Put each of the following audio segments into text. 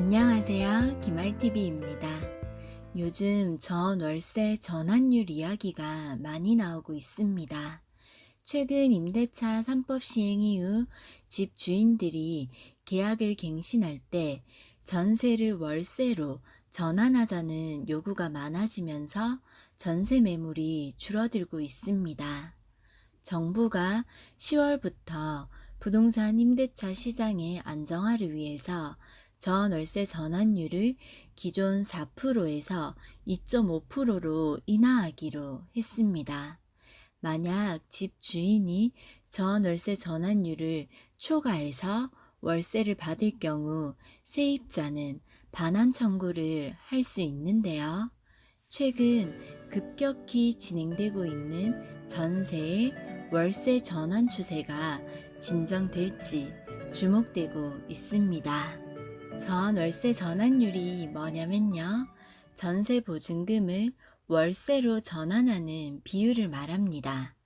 안녕하세요. 김알TV입니다. 요즘 전월세 전환율 이야기가 많이 나오고 있습니다. 최근 임대차 3법 시행 이후 집 주인들이 계약을 갱신할 때 전세를 월세로 전환하자는 요구가 많아지면서 전세 매물이 줄어들고 있습니다. 정부가 10월부터 부동산 임대차 시장의 안정화를 위해서 전월세 전환율을 기존 4%에서 2.5%로 인하하기로 했습니다. 만약 집 주인이 전월세 전환율을 초과해서 월세를 받을 경우 세입자는 반환 청구를 할 수 있는데요. 최근 급격히 진행되고 있는 전세의 월세 전환 추세가 진정될지 주목되고 있습니다. 전월세 전환율이 뭐냐면요. 전세 보증금을 월세로 전환하는 비율을 말합니다.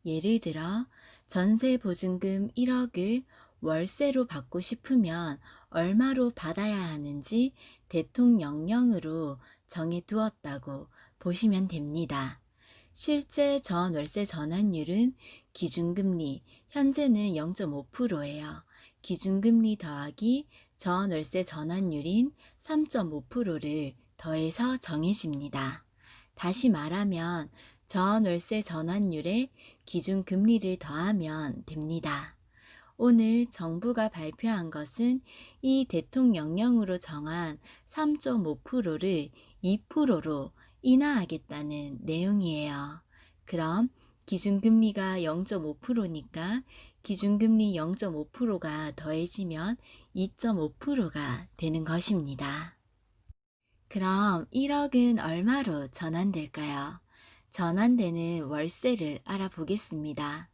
예를 들어 전세 보증금 1억을 월세로 받고 싶으면 얼마로 받아야 하는지 대통령령으로 정해두었다고 보시면 됩니다. 실제 전월세 전환율은 기준금리, 현재는 0.5%예요. 기준금리 더하기 전월세 전환율인 3.5%를 더해서 정해집니다. 다시 말하면 전월세 전환율에 기준금리를 더하면 됩니다. 오늘 정부가 발표한 것은 이 대통령령으로 정한 3.5%를 2%로 인하하겠다는 내용이에요. 그럼 기준금리가 0.5%니까 기준금리 0.5%가 더해지면 2.5%가 되는 것입니다. 그럼 1억은 얼마로 전환될까요? 전환되는 월세를 알아보겠습니다.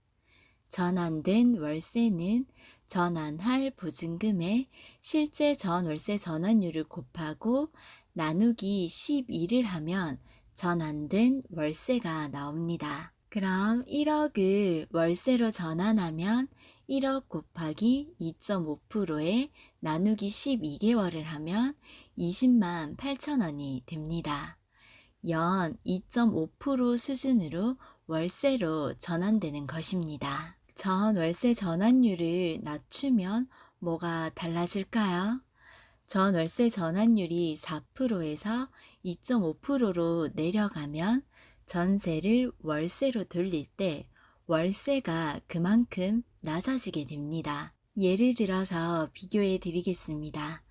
전환된 월세는 전환할 보증금의 실제 전월세 전환율을 곱하고 나누기 12를 하면 전환된 월세가 나옵니다. 그럼 1억을 월세로 전환하면 1억 곱하기 2.5%에 나누기 12개월을 하면 20만 8천 원이 됩니다. 연 2.5% 수준으로 월세로 전환되는 것입니다. 전월세 전환율을 낮추면 뭐가 달라질까요? 전월세 전환율이 4%에서 2.5%로 내려가면 전세를 월세로 돌릴 때 월세가 그만큼 낮아지게 됩니다. 예를 들어서 비교해 드리겠습니다.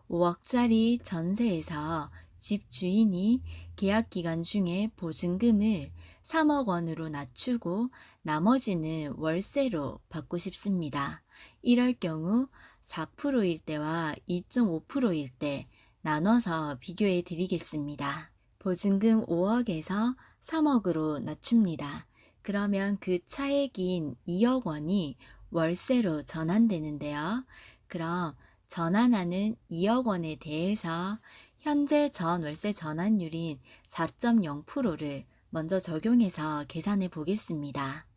5억짜리 전세에서 집 주인이 계약 기간 중에 보증금을 3억 원으로 낮추고 나머지는 월세로 받고 싶습니다. 이럴 경우 4%일 때와 2.5%일 때 나눠서 비교해 드리겠습니다. 보증금 5억에서 3억으로 낮춥니다. 그러면 그 차액인 2억 원이 월세로 전환되는데요. 그럼 전환하는 2억 원에 대해서 현재 전월세 전환율인 4.0%를 먼저 적용해서 계산해 보겠습니다.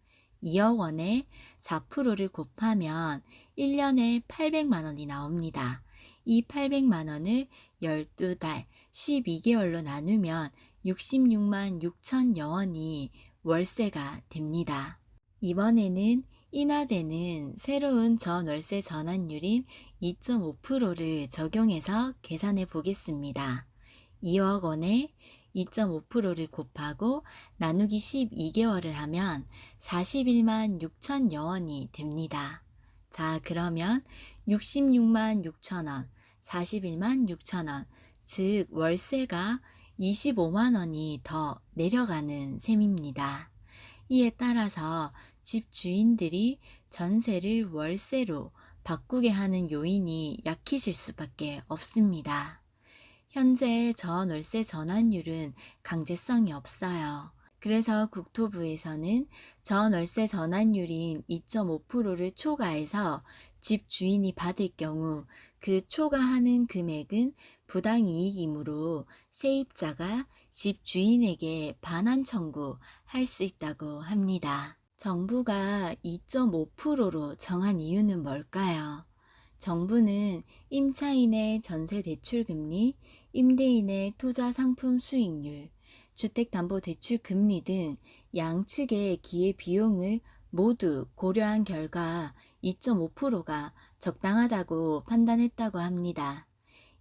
2억 원에 4%를 곱하면 1년에 800만 원이 나옵니다. 이 800만 원을 12달 12개월로 나누면 66만 6천여 원이 월세가 됩니다. 이번에는 인하되는 새로운 전월세 전환율인 2.5%를 적용해서 계산해 보겠습니다. 2억 원에 2.5%를 곱하고 나누기 12개월을 하면 41만 6천여 원이 됩니다. 자, 그러면 66만 6천 원, 41만 6천 원, 즉 월세가 25만 원이 더 내려가는 셈입니다. 이에 따라서 집 주인들이 전세를 월세로 바꾸게 하는 요인이 약해질 수밖에 없습니다. 현재 전월세 전환율은 강제성이 없어요. 그래서 국토부에서는 전월세 전환율인 2.5%를 초과해서 집 주인이 받을 경우 그 초과하는 금액은 부당이익이므로 세입자가 집 주인에게 반환 청구할 수 있다고 합니다. 정부가 2.5%로 정한 이유는 뭘까요? 정부는 임차인의 전세 대출 금리, 임대인의 투자 상품 수익률, 주택담보대출 금리 등 양측의 기회 비용을 모두 고려한 결과 2.5%가 적당하다고 판단했다고 합니다.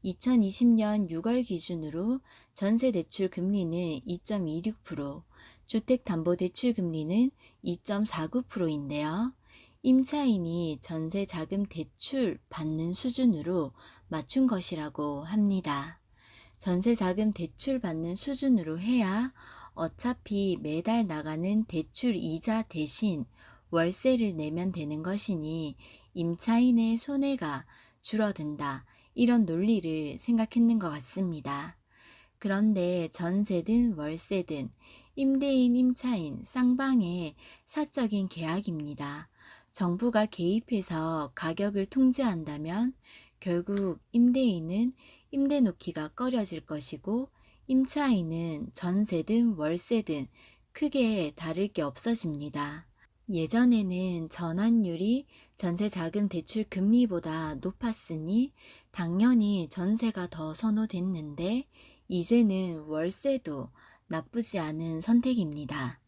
2020년 6월 기준으로 전세대출 금리는 2.26%, 주택담보대출 금리는 2.49%인데요. 임차인이 전세 자금 대출 받는 수준으로 맞춘 것이라고 합니다. 전세 자금 대출 받는 수준으로 해야 어차피 매달 나가는 대출 이자 대신 월세를 내면 되는 것이니 임차인의 손해가 줄어든다. 이런 논리를 생각했는 것 같습니다. 그런데 전세든 월세든 임대인, 임차인, 쌍방의 사적인 계약입니다. 정부가 개입해서 가격을 통제한다면 결국 임대인은 임대 놓기가 꺼려질 것이고 임차인은 전세든 월세든 크게 다를 게 없어집니다. 예전에는 전환율이 전세자금 대출 금리보다 높았으니 당연히 전세가 더 선호됐는데 이제는 월세도 나쁘지 않은 선택입니다.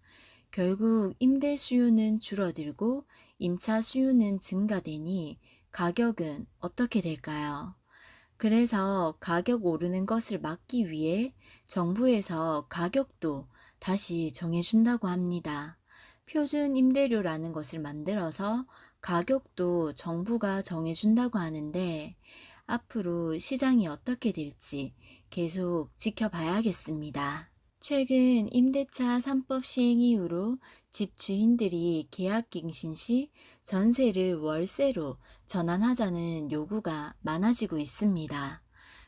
결국 임대 수요는 줄어들고 임차 수요는 증가되니 가격은 어떻게 될까요? 그래서 가격 오르는 것을 막기 위해 정부에서 가격도 다시 정해준다고 합니다. 표준 임대료라는 것을 만들어서 가격도 정부가 정해준다고 하는데 앞으로 시장이 어떻게 될지 계속 지켜봐야겠습니다. 최근 임대차 3법 시행 이후로 집주인들이 계약갱신 시 전세를 월세로 전환하자는 요구가 많아지고 있습니다.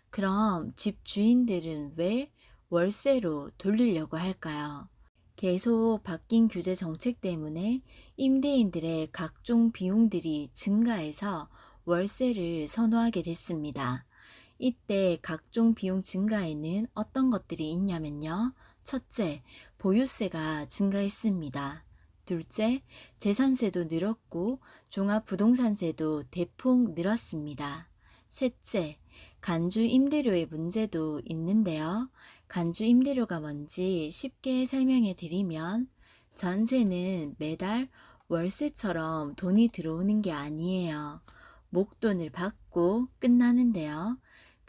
그럼 집주인들은 왜 월세로 돌리려고 할까요? 계속 바뀐 규제 정책 때문에 임대인들의 각종 비용들이 증가해서 월세를 선호하게 됐습니다. 이때 각종 비용 증가에는 어떤 것들이 있냐면요. 첫째, 보유세가 증가했습니다. 둘째, 재산세도 늘었고 종합부동산세도 대폭 늘었습니다. 셋째, 간주 임대료의 문제도 있는데요. 간주 임대료가 뭔지 쉽게 설명해 드리면 전세는 매달 월세처럼 돈이 들어오는 게 아니에요. 목돈을 받고 끝나는데요.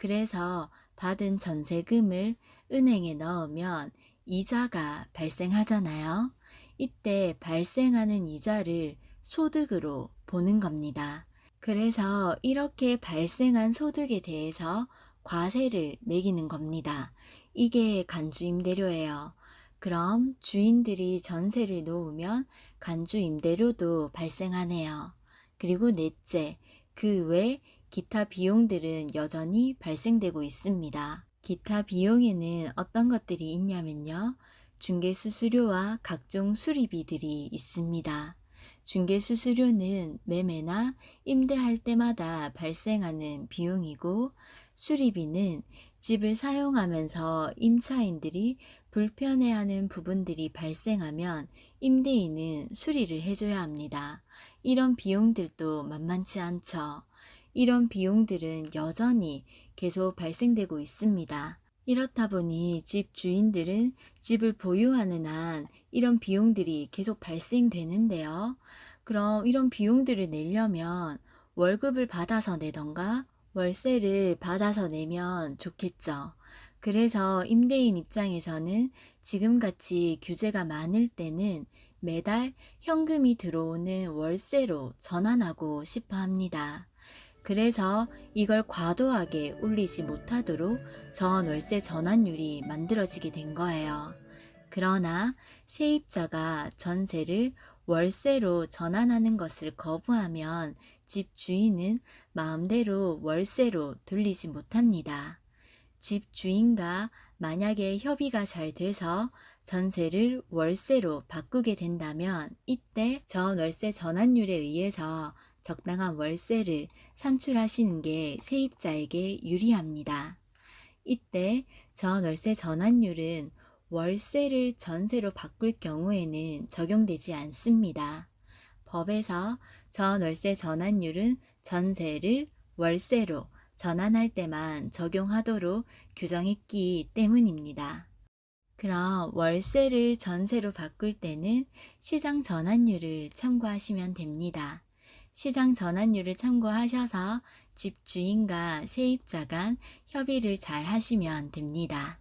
그래서 받은 전세금을 은행에 넣으면 이자가 발생하잖아요. 이때 발생하는 이자를 소득으로 보는 겁니다. 그래서 이렇게 발생한 소득에 대해서 과세를 매기는 겁니다. 이게 간주임대료예요. 그럼 주인들이 전세를 놓으면 간주임대료도 발생하네요. 그리고 넷째, 그 외 기타 비용들은 여전히 발생되고 있습니다. 기타 비용에는 어떤 것들이 있냐면요. 중개수수료와 각종 수리비들이 있습니다. 중개수수료는 매매나 임대할 때마다 발생하는 비용이고 수리비는 집을 사용하면서 임차인들이 불편해하는 부분들이 발생하면 임대인은 수리를 해줘야 합니다. 이런 비용들도 만만치 않죠. 이런 비용들은 여전히 계속 발생되고 있습니다. 이렇다 보니 집 주인들은 집을 보유하는 한 이런 비용들이 계속 발생되는데요. 그럼 이런 비용들을 내려면 월급을 받아서 내던가 월세를 받아서 내면 좋겠죠. 그래서 임대인 입장에서는 지금같이 규제가 많을 때는 매달 현금이 들어오는 월세로 전환하고 싶어 합니다. 그래서 이걸 과도하게 올리지 못하도록 전월세 전환율이 만들어지게 된 거예요. 그러나 세입자가 전세를 월세로 전환하는 것을 거부하면 집 주인은 마음대로 월세로 돌리지 못합니다. 집 주인과 만약에 협의가 잘 돼서 전세를 월세로 바꾸게 된다면 이때 전월세 전환율에 의해서 적당한 월세를 산출하시는 게 세입자에게 유리합니다. 이때 전월세 전환율은 월세를 전세로 바꿀 경우에는 적용되지 않습니다. 법에서 전월세 전환율은 전세를 월세로 전환할 때만 적용하도록 규정했기 때문입니다. 그럼 월세를 전세로 바꿀 때는 시장 전환율을 참고하시면 됩니다. 시장 전환율을 참고하셔서 집주인과 세입자 간 협의를 잘 하시면 됩니다.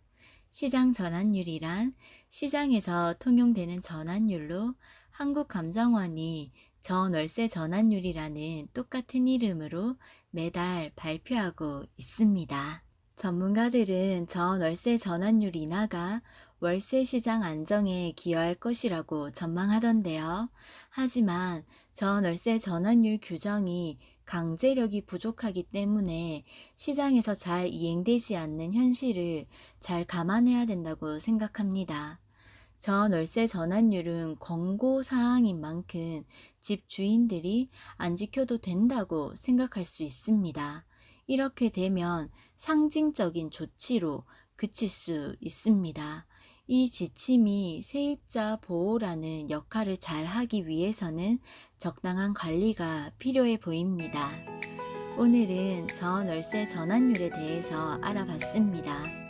시장 전환율이란 시장에서 통용되는 전환율로 한국감정원이 전월세 전환율이라는 똑같은 이름으로 매달 발표하고 있습니다. 전문가들은 전월세 전환율 인하가 월세 시장 안정에 기여할 것이라고 전망하던데요. 하지만 전월세 전환율 규정이 강제력이 부족하기 때문에 시장에서 잘 이행되지 않는 현실을 잘 감안해야 된다고 생각합니다. 전월세 전환율은 권고사항인 만큼 집주인들이 안 지켜도 된다고 생각할 수 있습니다. 이렇게 되면 상징적인 조치로 그칠 수 있습니다. 이 지침이 세입자 보호라는 역할을 잘 하기 위해서는 적당한 관리가 필요해 보입니다. 오늘은 전월세 전환율에 대해서 알아봤습니다.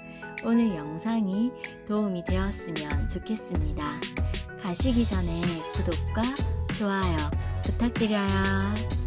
오늘 영상이 도움이 되었으면 좋겠습니다. 가시기 전에 구독과 좋아요 부탁드려요.